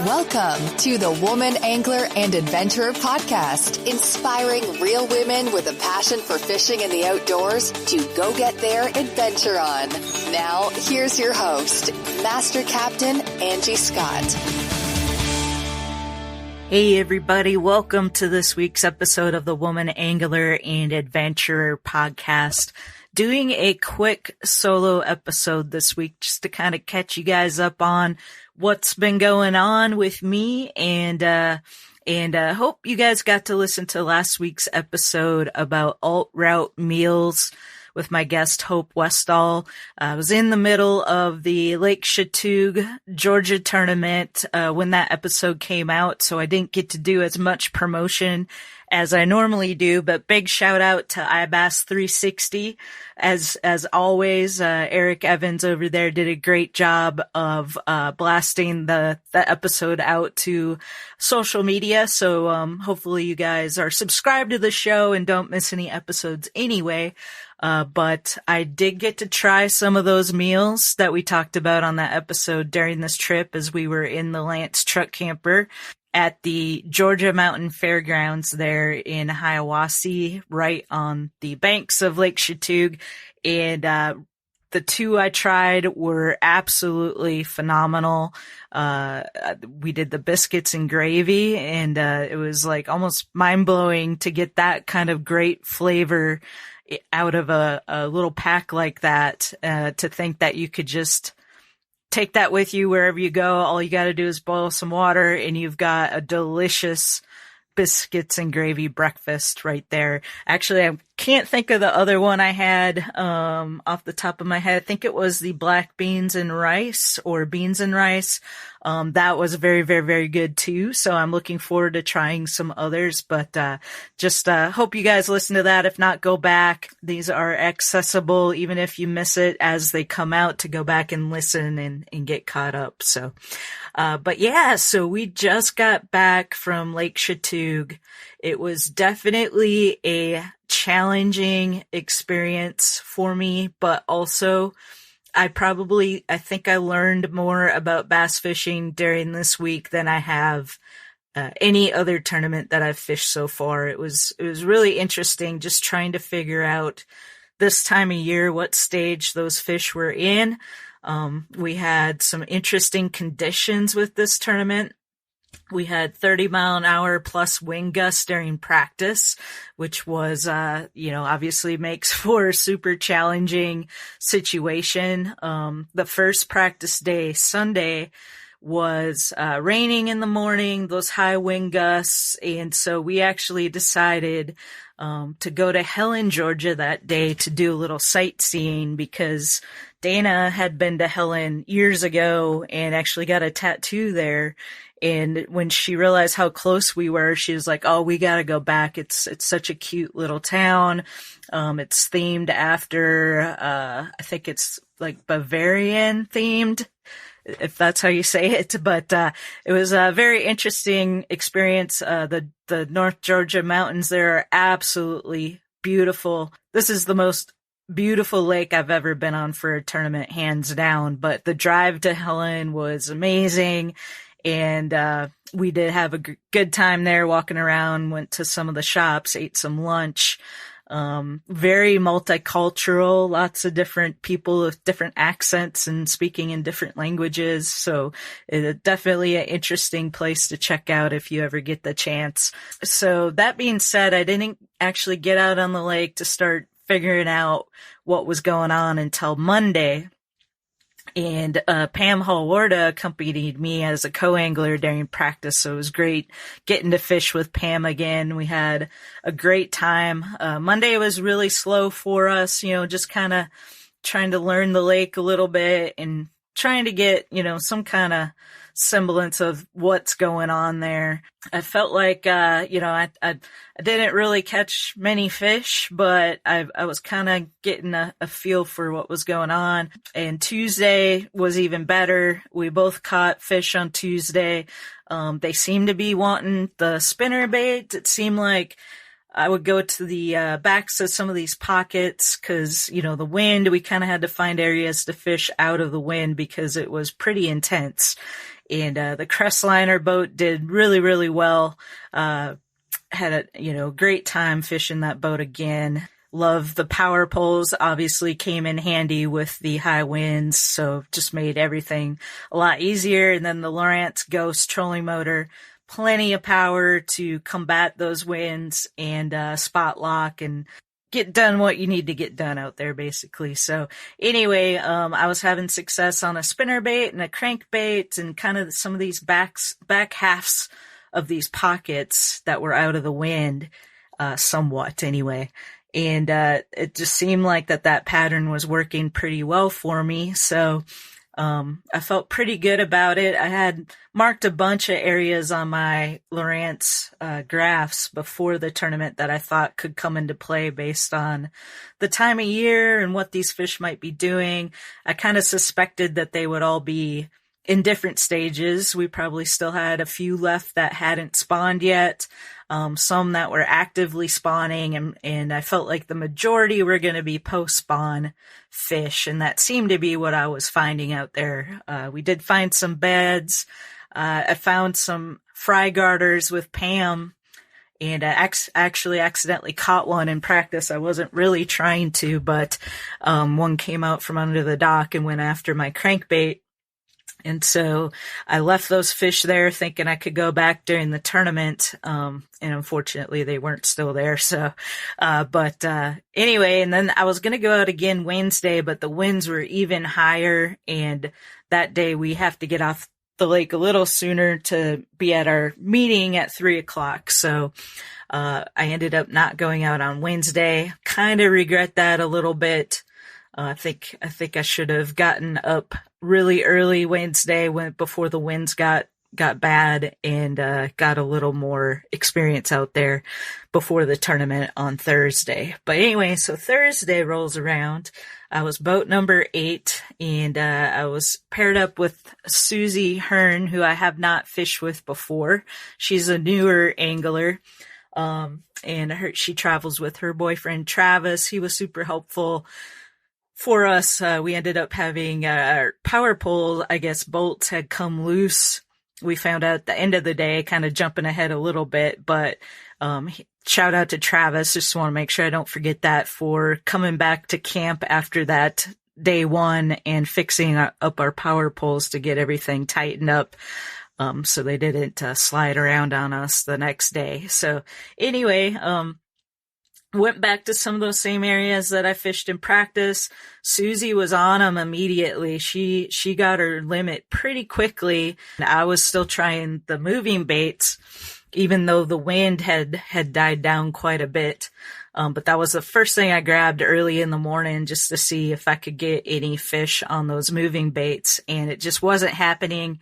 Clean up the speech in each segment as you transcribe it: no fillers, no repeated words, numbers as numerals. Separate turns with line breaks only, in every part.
Welcome to the Woman Angler and Adventurer Podcast, inspiring real women with a passion for fishing and the outdoors to go get their adventure on. Now, here's your host, Master Captain Angie Scott.
Hey everybody, welcome to this week's episode of the Woman Angler and Adventurer Podcast. Doing a quick solo episode this week just to kind of catch you guys up on what's been going on with me and hope you guys got to listen to last week's episode about alt route meals with my guest Hope Westall. I was in the middle of the Lake Chatuge, Georgia tournament when that episode came out, so I didn't get to do as much promotion as I normally do, but big shout out to iBass 360. As always, Eric Evans over there did a great job of blasting the episode out to social media. So hopefully you guys are subscribed to the show and don't miss any episodes anyway. But I did get to try some of those meals that we talked about on that episode during this trip as we were in the Lance truck camper at the Georgia Mountain Fairgrounds there in Hiawassee, right on the banks of Lake Chatuge. And the two I tried were absolutely phenomenal. We did the biscuits and gravy, and it was like almost mind-blowing to get that kind of great flavor out of a little pack like that, to think that you could just take that with you wherever you go. All you got to do is boil some water and you've got a delicious biscuits and gravy breakfast right there. Actually, I can't think of the other one I had off the top of my head. I think it was the black beans and rice or beans and rice. That was very, very, very good too. So I'm looking forward to trying some others, but just hope you guys listen to that. If not, go back. These are accessible even if you miss it as they come out, to go back and listen and get caught up. So, but yeah, so we just got back from Lake Chatuge. It was definitely a challenging experience for me, but also I think I learned more about bass fishing during this week than I have any other tournament that I've fished so far. It was really interesting just trying to figure out this time of year what stage those fish were in. We had some interesting conditions with this tournament. We had 30 mile an hour plus wind gusts during practice, which was, obviously makes for a super challenging situation. The first practice day, Sunday, was raining in the morning, those high wind gusts. And so we actually decided to go to Helen, Georgia that day to do a little sightseeing, because Dana had been to Helen years ago and actually got a tattoo there. And when she realized how close we were, she was like, "Oh, we got to go back. It's such a cute little town. It's themed after, I think it's like Bavarian themed, if that's how you say it." But it was a very interesting experience. The North Georgia mountains there are absolutely beautiful. This is the most beautiful lake I've ever been on for a tournament, hands down. But the drive to Helen was amazing. And we did have a good time there walking around, went to some of the shops, ate some lunch. Very multicultural, lots of different people with different accents and speaking in different languages. So it's definitely an interesting place to check out if you ever get the chance. So that being said, I didn't actually get out on the lake to start figuring out what was going on until Monday. And Pam Hallwarda accompanied me as a co-angler during practice, so it was great getting to fish with Pam again. We had a great time. Monday was really slow for us, just kind of trying to learn the lake a little bit and trying to get, some kind of semblance of what's going on there. I felt like, I didn't really catch many fish, but I was kind of getting a feel for what was going on. And Tuesday was even better. We both caught fish on Tuesday. They seemed to be wanting the spinner bait. It seemed like I would go to the backs of some of these pockets because, the wind, we kind of had to find areas to fish out of the wind because it was pretty intense. And the Crestliner boat did really, really well. Had a, great time fishing that boat again. Love the power poles, obviously came in handy with the high winds, so just made everything a lot easier. And then the Lowrance Ghost trolling motor, plenty of power to combat those winds and spot lock and get done what you need to get done out there, basically. So anyway, I was having success on a spinnerbait and a crankbait and kind of some of these back halves of these pockets that were out of the wind, somewhat anyway. And it just seemed like that pattern was working pretty well for me. So I felt pretty good about it. I had marked a bunch of areas on my Lowrance graphs before the tournament that I thought could come into play based on the time of year and what these fish might be doing. I kind of suspected that they would all be in different stages. We probably still had a few left that hadn't spawned yet. Some that were actively spawning, and I felt like the majority were going to be post-spawn fish, and that seemed to be what I was finding out there. We did find some beds. I found some fry garters with Pam, and I actually accidentally caught one in practice. I wasn't really trying to, but one came out from under the dock and went after my crankbait. And so I left those fish there thinking I could go back during the tournament. And unfortunately they weren't still there. So, anyway, and then I was going to go out again Wednesday, but the winds were even higher. And that day we have to get off the lake a little sooner to be at our meeting at 3:00. So, I ended up not going out on Wednesday. Kind of regret that a little bit. I think I should have gotten up really early Wednesday before the winds got bad and got a little more experience out there before the tournament on Thursday. But anyway, so Thursday rolls around. I was boat number 8 and I was paired up with Susie Hearn, who I have not fished with before. She's a newer angler. And she travels with her boyfriend Travis. He was super helpful for us. We ended up having our power pole, I guess, bolts had come loose. We found out at the end of the day, kind of jumping ahead a little bit, but shout out to Travis. Just want to make sure I don't forget that, for coming back to camp after that day one and fixing up our power poles to get everything tightened up. So they didn't slide around on us the next day. So anyway, went back to some of those same areas that I fished in practice. Susie was on them immediately. She got her limit pretty quickly. I was still trying the moving baits, even though the wind had died down quite a bit. But that was the first thing I grabbed early in the morning just to see if I could get any fish on those moving baits. And it just wasn't happening.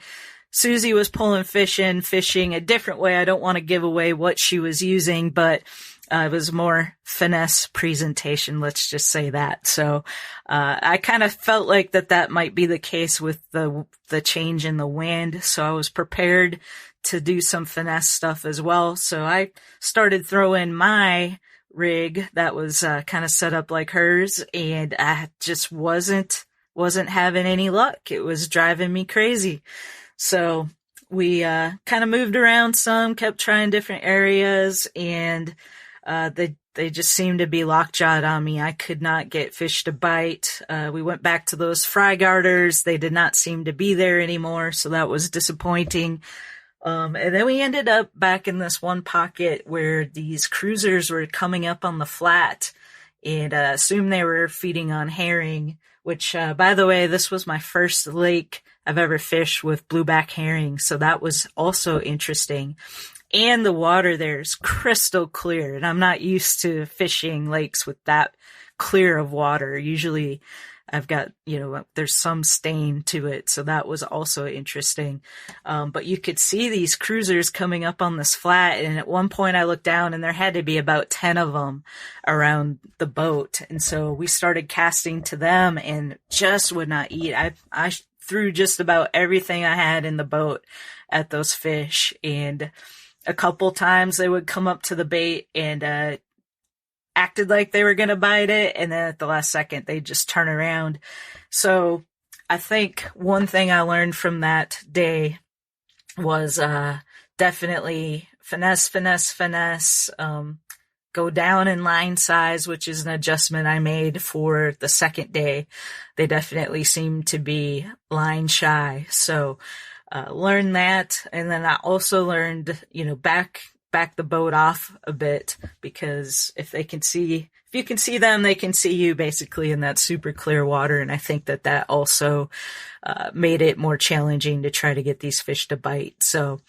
Susie was pulling fish in, fishing a different way. I don't want to give away what she was using, but it was more finesse presentation, let's just say that. So I kind of felt like that might be the case with the change in the wind. So I was prepared to do some finesse stuff as well. So I started throwing my rig that was kind of set up like hers, and I just wasn't having any luck. It was driving me crazy. So we kind of moved around some, kept trying different areas, and they just seemed to be lockjawed on me. I could not get fish to bite. We went back to those fry garters. They did not seem to be there anymore, so that was disappointing. And then we ended up back in this one pocket where these cruisers were coming up on the flat, and assumed they were feeding on herring, which, by the way, this was my first lake I've ever fished with blueback herring, so that was also interesting. And the water there is crystal clear, and I'm not used to fishing lakes with that clear of water. Usually I've got, there's some stain to it, so that was also interesting. But you could see these cruisers coming up on this flat, and at one point I looked down and there had to be about 10 of them around the boat. And so we started casting to them and just would not eat. I threw just about everything I had in the boat at those fish, and a couple times they would come up to the bait and acted like they were going to bite it, and then at the last second they'd just turn around. So I think one thing I learned from that day was definitely finesse, go down in line size, which is an adjustment I made for the second day. They definitely seem to be line shy. So learned that. And then I also learned, back the boat off a bit, because if you can see them, they can see you, basically, in that super clear water. And I think that also made it more challenging to try to get these fish to bite. So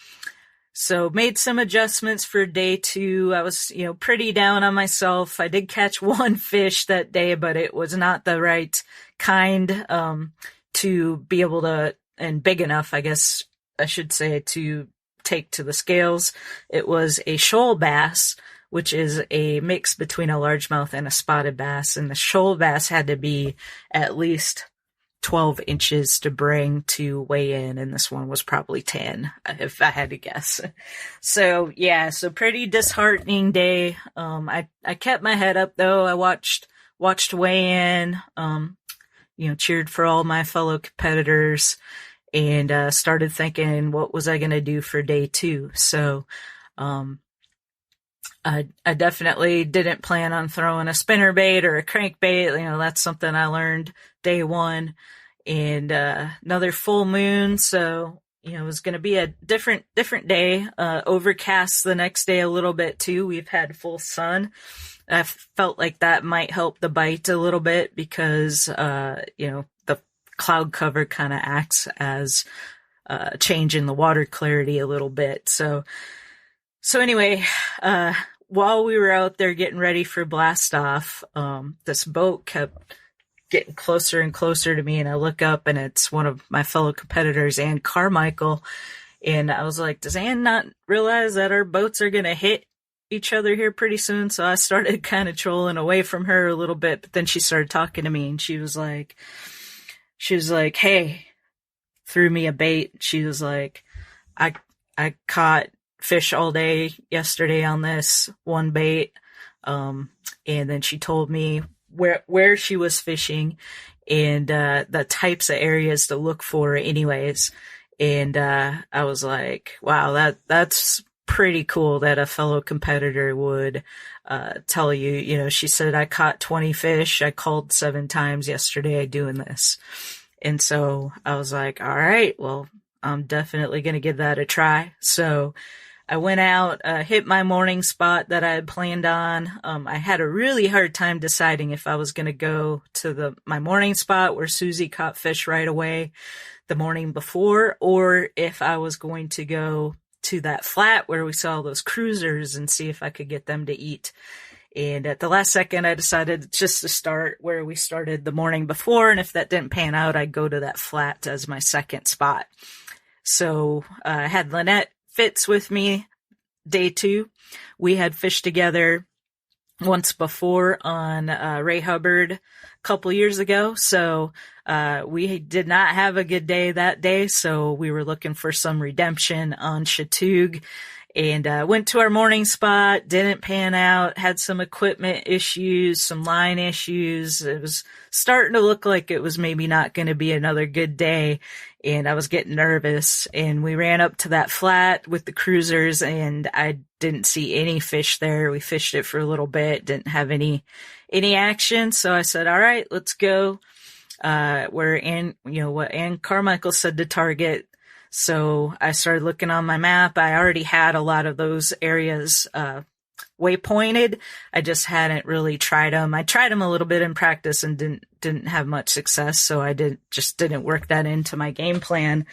made some adjustments for day 2. I was, pretty down on myself. I did catch one fish that day, but it was not the right kind to be able to, and big enough, I guess I should say, to take to the scales. It was a shoal bass, which is a mix between a largemouth and a spotted bass. And the shoal bass had to be at least 12 inches to bring to weigh in, and this one was probably 10, if I had to guess. So pretty disheartening day. I kept my head up though. I watched weigh in, cheered for all my fellow competitors, and started thinking, what was I going to do for day 2? So I definitely didn't plan on throwing a spinnerbait or a crankbait. That's something I learned day 1. And another full moon, so it was going to be a different day. Overcast the next day a little bit too. We've had full sun. I felt like that might help the bite a little bit, because the cloud cover kind of acts as changing the water clarity a little bit. So anyway, while we were out there getting ready for blast off, this boat kept getting closer and closer to me, and I look up and it's one of my fellow competitors, Ann Carmichael. And I was like, does Ann not realize that our boats are going to hit each other here pretty soon? So I started kind of trolling away from her a little bit, but then she started talking to me, and she was like, hey, threw me a bait. She was like, I caught fish all day yesterday on this one bait. And then she told me where she was fishing and the types of areas to look for anyways. And I was like, wow, that's pretty cool that a fellow competitor would tell you. She said, I caught 20 fish. I called 7 times yesterday doing this. And so I was like, all right, well, I'm definitely going to give that a try. So I went out, hit my morning spot that I had planned on. I had a really hard time deciding if I was going to go to my morning spot where Susie caught fish right away the morning before, or if I was going to go to that flat where we saw those cruisers and see if I could get them to eat. And at the last second, I decided just to start where we started the morning before. And if that didn't pan out, I'd go to that flat as my second spot. So I had Lynette Fitz with me day 2. We had fished together once before on Ray Hubbard a couple years ago. So we did not have a good day that day. So we were looking for some redemption on Chatuge, and went to our morning spot. Didn't pan out, had some equipment issues, some line issues. It was starting to look like it was maybe not going to be another good day. And I was getting nervous, and we ran up to that flat with the cruisers, and I didn't see any fish there. We fished it for a little bit, didn't have any action. So I said, all right, let's go. Where what Ann Carmichael said to target. So I started looking on my map. I already had a lot of those areas, waypointed. I just hadn't really tried them. I tried them a little bit in practice and didn't have much success. So I didn't work that into my game plan,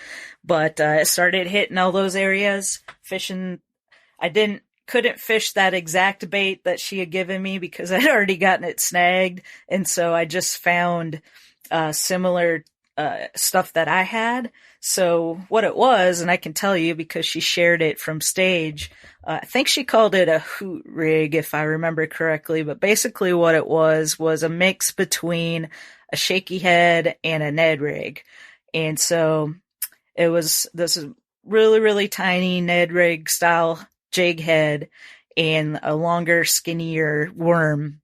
but I started hitting all those areas, fishing. I couldn't fish that exact bait that she had given me because I'd already gotten it snagged. And so I just found, similar, stuff that I had. So what it was, and I can tell you because she shared it from stage, I think she called it a hoot rig, if I remember correctly, but basically what it was a mix between a shaky head and a Ned rig. And so it was this really, really tiny Ned rig style jig head and a longer, skinnier worm.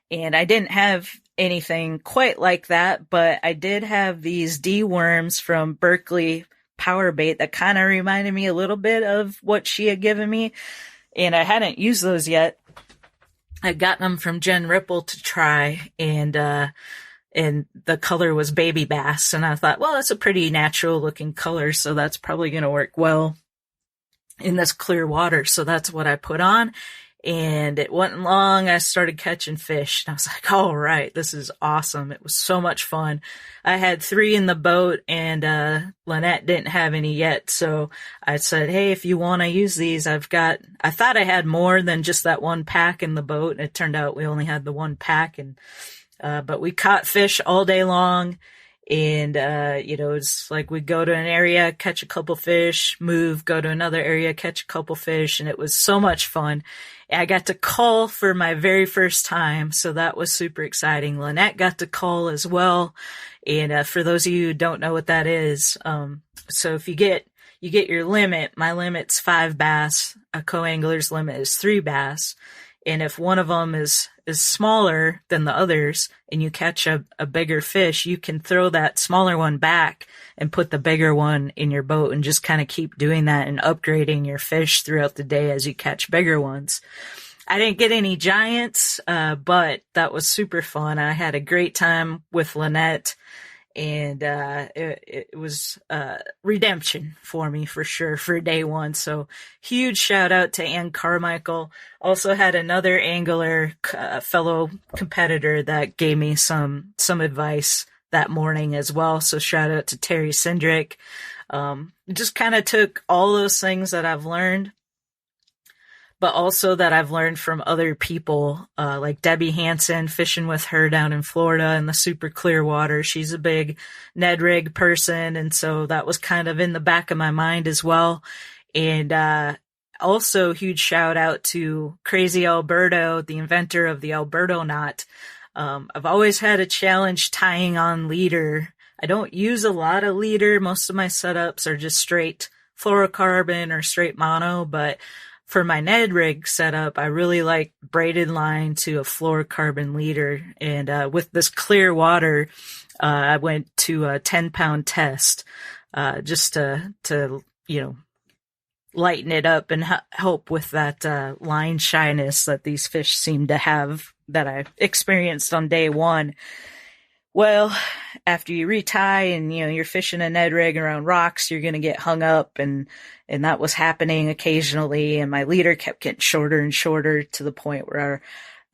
And I didn't have anything quite like that, but I did have these D worms from Berkeley power bait that kind of reminded me a little bit of what she had given me. And I hadn't used those yet. I'd gotten them from Jen Ripple to try, and the color was baby bass. And I thought, well, that's a pretty natural looking color, so that's probably going to work well in this clear water. So that's what I put on. And it wasn't long, I started catching fish. And I was like, all right, this is awesome. It was so much fun. I had 3 in the boat, and Lynette didn't have any yet. So I said, hey, if you want to use these, I thought I had more than just that one pack in the boat. And it turned out we only had the one pack. And but we caught fish all day long. And, it's like we'd go to an area, catch a couple fish, move, go to another area, catch a couple fish. And it was so much fun. I got to call for my very first time, so that was super exciting. Lynette got to call as well. And for those of you who don't know what that is, so if you get your limit, my limit's 5 bass, a co-angler's limit is 3 bass. And if one of them is smaller than the others and you catch a bigger fish, you can throw that smaller one back and put the bigger one in your boat and just kind of keep doing that and upgrading your fish throughout the day as you catch bigger ones. I didn't get any giants, but that was super fun. I had a great time with Lynette. And it was redemption for me for sure for day one. So huge shout out to Ann Carmichael. Also had another angler, fellow competitor, that gave me some advice that morning as well. So shout out to Terry Cindric. Just kind of took all those things that I've learned, but also that I've learned from other people, like Debbie Hansen, fishing with her down in Florida in the super clear water. She's a big Ned rig person. And so that was kind of in the back of my mind as well. And, also huge shout out to Crazy Alberto, the inventor of the Alberto knot. I've always had a challenge tying on leader. I don't use a lot of leader. Most of my setups are just straight fluorocarbon or straight mono, but for my Ned rig setup, I really like braided line to a fluorocarbon leader. And with this clear water, I went to a 10-pound test just to lighten it up and help with that line shyness that these fish seem to have that I experienced on day one. Well, after you retie and, you're fishing a Ned rig around rocks, you're going to get hung up, and that was happening occasionally. And my leader kept getting shorter and shorter to the point where,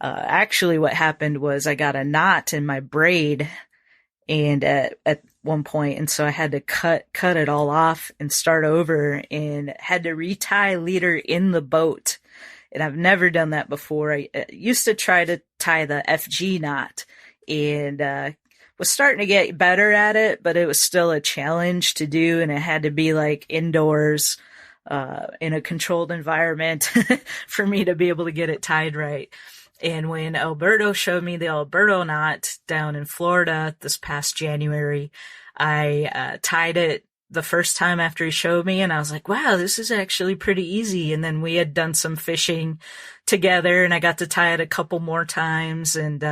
actually what happened was I got a knot in my braid and at one point. And so I had to cut it all off and start over and had to retie leader in the boat. And I've never done that before. I used to try to tie the FG knot and, was starting to get better at it, but it was still a challenge to do. And it had to be like indoors, in a controlled environment for me to be able to get it tied right. And when Alberto showed me the Alberto knot down in Florida this past January, I tied it the first time after he showed me, and I was like, wow, this is actually pretty easy. And then we had done some fishing together, and I got to tie it a couple more times, and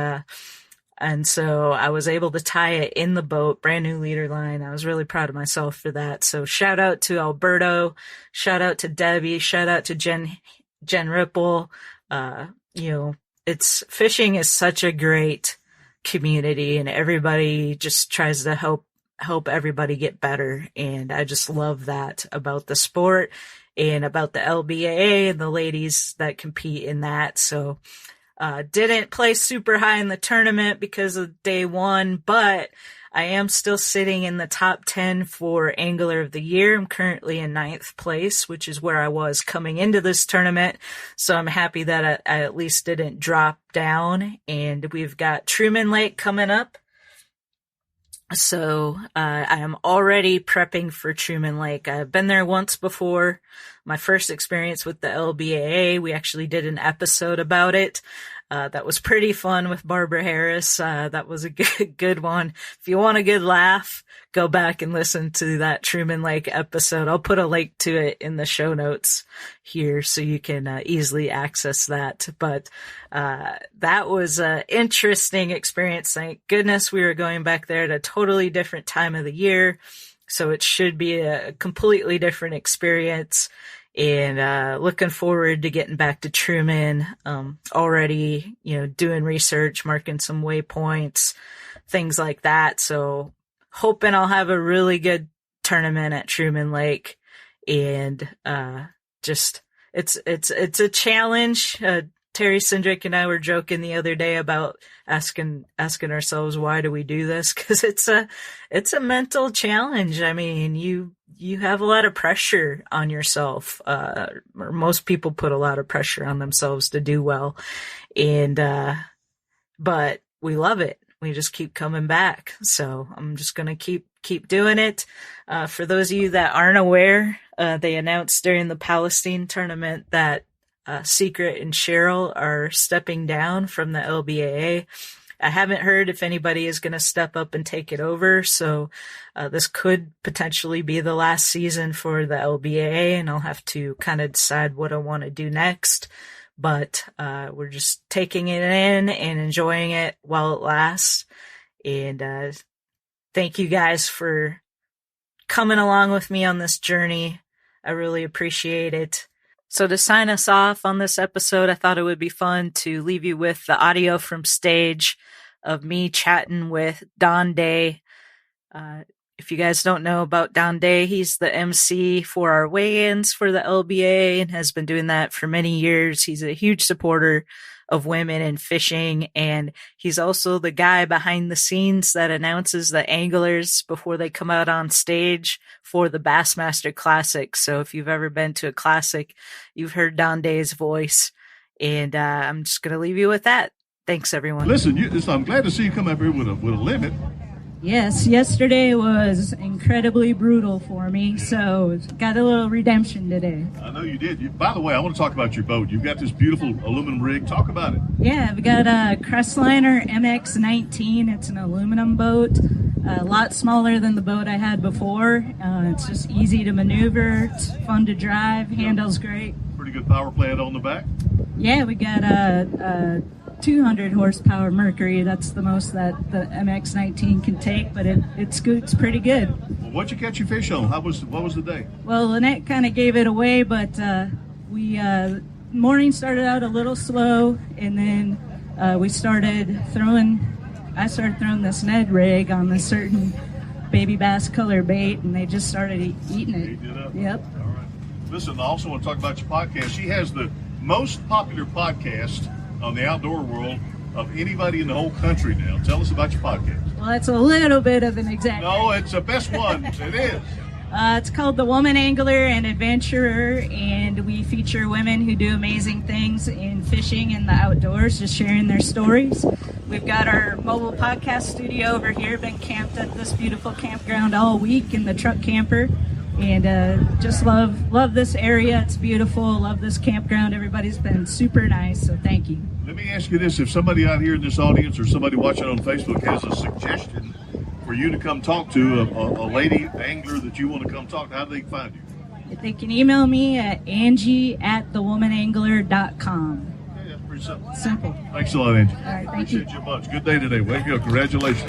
so I was able to tie it in the boat, brand new leader line. I was really proud of myself for that. So shout out to Alberto, shout out to Debbie, shout out to Jen Ripple. It's fishing is such a great community, and everybody just tries to help everybody get better. And I just love that about the sport and about the LBAA and the ladies that compete in that. So, didn't play super high in the tournament because of day one, but I am still sitting in the top 10 for Angler of the Year. I'm currently in 9th place, which is where I was coming into this tournament. So I'm happy that I at least didn't drop down. And we've got Truman Lake coming up. So I am already prepping for Truman Lake. I've been there once before. My first experience with the LBAA, we actually did an episode about it. That was pretty fun with Barbara Harris. That was a good one. If you want a good laugh, go back and listen to that Truman Lake episode. I'll put a link to it in the show notes here so you can easily access that. But that was an interesting experience. Thank goodness we were going back there at a totally different time of the year. So it should be a completely different experience, and looking forward to getting back to Truman. Already, doing research, marking some waypoints, things like that. So hoping I'll have a really good tournament at Truman Lake, and just it's a challenge. Terry Sindrick and I were joking the other day about asking ourselves, why do we do this? Because it's a mental challenge. I mean, you have a lot of pressure on yourself, or most people put a lot of pressure on themselves to do well, and but we love it. We just keep coming back. So I'm just gonna keep doing it. For those of you that aren't aware, they announced during the Palestine tournament that Secret and Cheryl are stepping down from the LBAA. I haven't heard if anybody is going to step up and take it over, so this could potentially be the last season for the LBAA, and I'll have to kind of decide what I want to do next. But we're just taking it in and enjoying it while it lasts. And thank you guys for coming along with me on this journey. I really appreciate it. So to sign us off on this episode, I thought it would be fun to leave you with the audio from stage of me chatting with Don Day. If you guys don't know about Don Day, he's the MC for our weigh-ins for the LBA and has been doing that for many years. He's a huge supporter of women in fishing, and he's also the guy behind the scenes that announces the anglers before they come out on stage for the Bassmaster Classic. So if you've ever been to a classic, you've heard Don Day's voice, and I'm just going to leave you with that. Thanks, everyone.
Listen, I'm glad to see you come up here with a limit.
Yes, yesterday was incredibly brutal for me, so got a little redemption today.
I know you did. By the way, I want to talk about your boat. You've got this beautiful aluminum rig. Talk about it.
Yeah, we got a Crestliner MX-19. It's an aluminum boat, a lot smaller than the boat I had before. It's just easy to maneuver. It's fun to drive. Handles great.
Pretty good power plant on the back.
Yeah, we got a 200 horsepower Mercury. That's the most that the MX-19 can take, but it's good. It's pretty good.
Well, what'd you catch your fish on? What was the day?
Well, Lynette kind of gave it away, but morning started out a little slow, and then I started throwing this Ned rig on this certain baby bass color bait, and they just started eating it.
Ate it up.
Yep.
All right. Listen, I also want to talk about your podcast. She has the most popular podcast on the outdoor world of anybody in the whole country now. Tell us about your podcast.
Well, that's a little bit of an exaggeration.
No, it's the best one. It is.
It's called The Woman Angler and Adventurer, and we feature women who do amazing things in fishing and the outdoors, just sharing their stories. We've got our mobile podcast studio over here, been camped at this beautiful campground all week in the truck camper. And just love this area. It's beautiful. Love this campground. Everybody's been super nice, so thank you.
Let me ask you this. If somebody out here in this audience or somebody watching on Facebook has a suggestion for you to come talk to, a lady angler that you want to come talk to, how do they find you?
They can email me at Angie@thewomanangler.com.
Okay, that's pretty simple.
Simple.
Thanks a lot, Angie.
All right, thank
Appreciate you a bunch. Good day today. Way to go. Congratulations.